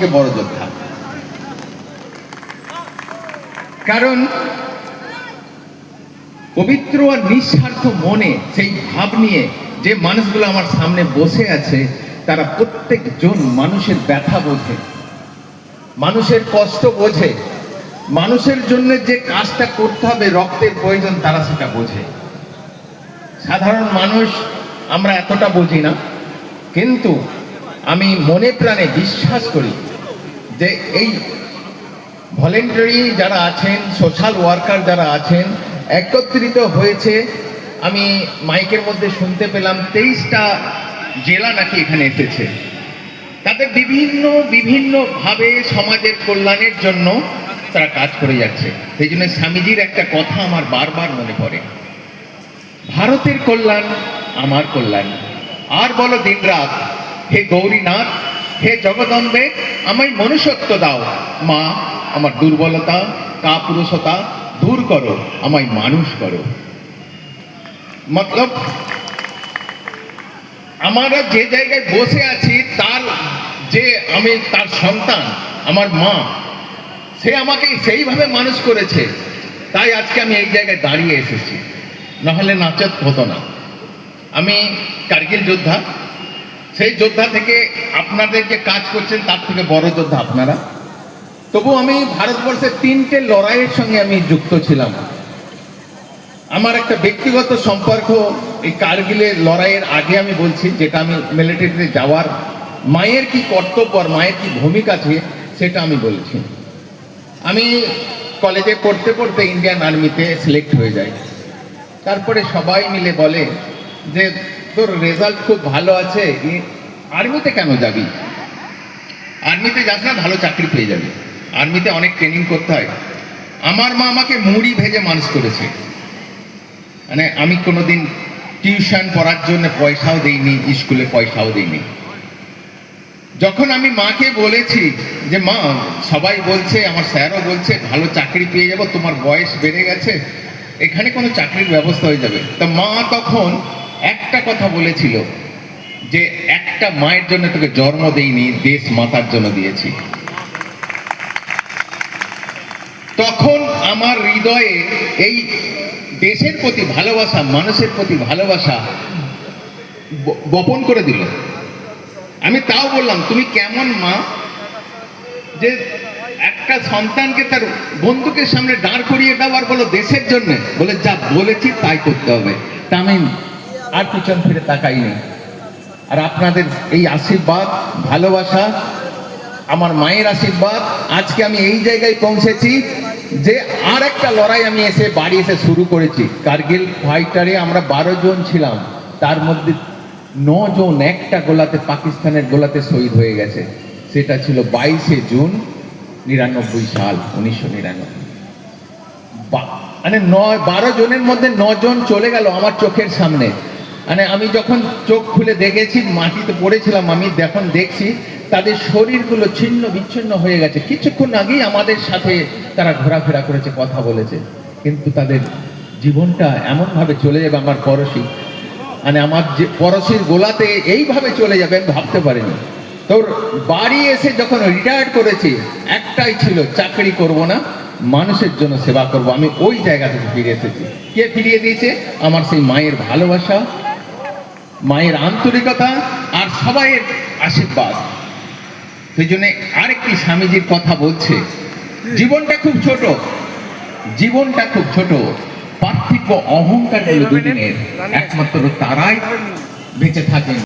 থেকে বড় যোদ্ধা। কারণ পবিত্র আর নিঃস্বার্থ মনে সেই ভাব নিয়ে যে মানুষগুলো আমার সামনে বসে আছে, তারা প্রত্যেকজন মানুষের ব্যথা বোঝে, মানুষের কষ্ট বোঝে, মানুষের জন্য যে কাজটা করতে হবে, রক্তের প্রয়োজন, তারা সেটা বোঝে। সাধারণ মানুষ আমরা এতটা বুঝি না, কিন্তু আমি মনে প্রাণে বিশ্বাস করি যে এই ভলেন্টারি যারা আছেন, সোশ্যাল ওয়ার্কার যারা আছেন, একত্রিত হয়েছে। আমি মাইকের মধ্যে শুনতে পেলাম 23টা জেলা নাকি এখানে এসেছে। তাদের বিভিন্নভাবে সমাজের কল্যাণের জন্য তারা কাজ করে যাচ্ছে। সেই জন্য স্বামীজির একটা কথা আমার বারবার মনে পড়ে, ভারতের কল্যাণ আমার কল্যাণ। আর বলো দিনরাত, হে গৌরীনাথ, হে জগদম্বে, আমায় মনুষ্যত্ব দাও মা, আমার দুর্বলতা কাপুরুষতা দূর করো, আমায় মানুষ করো। মতলব আমরা যে জায়গায় বসে আছি, তার যে আমি তার সন্তান, আমার মা, সে আমাকে সেইভাবে মানুষ করেছে, তাই আজকে আমি এই জায়গায় দাঁড়িয়ে এসেছি, নাহলে নাচত হতো না। আমি কার্গিল যোদ্ধা, সেই যোদ্ধা থেকে আপনাদের যে কাজ করছেন তার থেকে বড় যোদ্ধা আপনারা। তবু আমি ভারতবর্ষের 3টে লড়াইয়ের সঙ্গে আমি যুক্ত ছিলাম। আমার একটা ব্যক্তিগত সম্পর্ক এই কার্গিলের লড়াইয়ের আগে আমি বলছি, যেটা আমি মিলিটারিতে যাওয়ার মায়ের কি কর্তব্য আর মায়ের কি ভূমিকা আছে সেটা আমি বলছি। আমি কলেজে পড়তে পড়তে ইন্ডিয়ান আর্মিতে সিলেক্ট হয়ে যাই। তারপরে সবাই মিলে বলে যে তোর রেজাল্ট খুব ভালো আছে, আর্মিতে কেন যাবি? আর্মিতে যাস না, ভালো চাকরি পেয়ে যাবি, আর্মিতে অনেক ট্রেনিং করতে হয়। আমার মা আমাকে মুড়ি ভেজে মানুষ করেছে, মানে আমি কোনোদিন টিউশন পড়ার জন্য পয়সাও দিইনি, স্কুলে পয়সাও দিইনি। যখন আমি মাকে বলেছি যে মা, সবাই বলছে, আমার স্যারও বলছে ভালো চাকরি পেয়ে যাবো, তোমার বয়স বেড়ে গেছে, এখানে কোনো চাকরির ব্যবস্থা হয়ে যাবে, তা মা তখন একটা কথা বলেছিল যে একটা মায়ের জন্য তোকে জন্ম দেইনি, দেশ মাতার জন্য দিয়েছি। তখন আমার হৃদয়ে এই দেশের প্রতি ভালোবাসা, মানুষের প্রতি ভালোবাসা বপন করে দিল। আমি তাও বললাম, তুমি কেমন মা যে একটা সন্তানকে তার বন্ধুকের সামনে দাঁড় করিয়ে দাও আর বলো দেশের জন্য, বলে যা বলেছি তাই করতে হবে। তা আমি আর পিছন ফিরে তাকাইনি। আর আপনাদের এই আশীর্বাদ, ভালোবাসা, আমার মায়ের আশীর্বাদ, আজকে আমি এই জায়গায় পৌঁছেছি যে আর একটা লড়াই আমি বাড়ি এসে শুরু করেছি। কার্গিল ফাইটারে আমরা 12 জন ছিলাম, তার মধ্যে 9 জন একটা গোলাতে, পাকিস্তানের গোলাতে শহীদ হয়ে গেছে। সেটা ছিল 22শে জুন 99 সাল, 1999। মানে 12 জনের মধ্যে 9 জন চলে গেল আমার চোখের সামনে। মানে আমি যখন চোখ খুলে দেখেছি, মাটিতে পড়েছিলাম, আমি যখন দেখছি তাদের শরীরগুলো ছিন্ন বিচ্ছিন্ন হয়ে গেছে। কিছুক্ষণ আগেই আমাদের সাথে তারা ঘোরাফেরা করেছে, কথা বলেছে, কিন্তু তাদের জীবনটা এমনভাবে চলে যাবে, আমার পড়শি, মানে আমার যে পড়শির গোলাতে এইভাবে চলে যাবে আমি ভাবতে পারিনি। তোর বাড়ি এসে যখন রিটায়ার করেছি, একটাই ছিল, চাকরি করব না, মানুষের জন্য সেবা করব। আমি ওই জায়গা থেকে ফিরে এসেছি। কে ফিরিয়ে দিয়েছে? আমার সেই মায়ের ভালোবাসা, মায়ের আন্তরিকতা আর সবাইয়ের আশীর্বাদ। সেই জন্য আরেকটি স্বামীজির কথা বলছে, জীবনটা খুব ছোট, জীবনটা খুব ছোট, পার্থিব অহংকার হলো দুদিনের, একমাত্র তারাই বেঁচে থাকেন।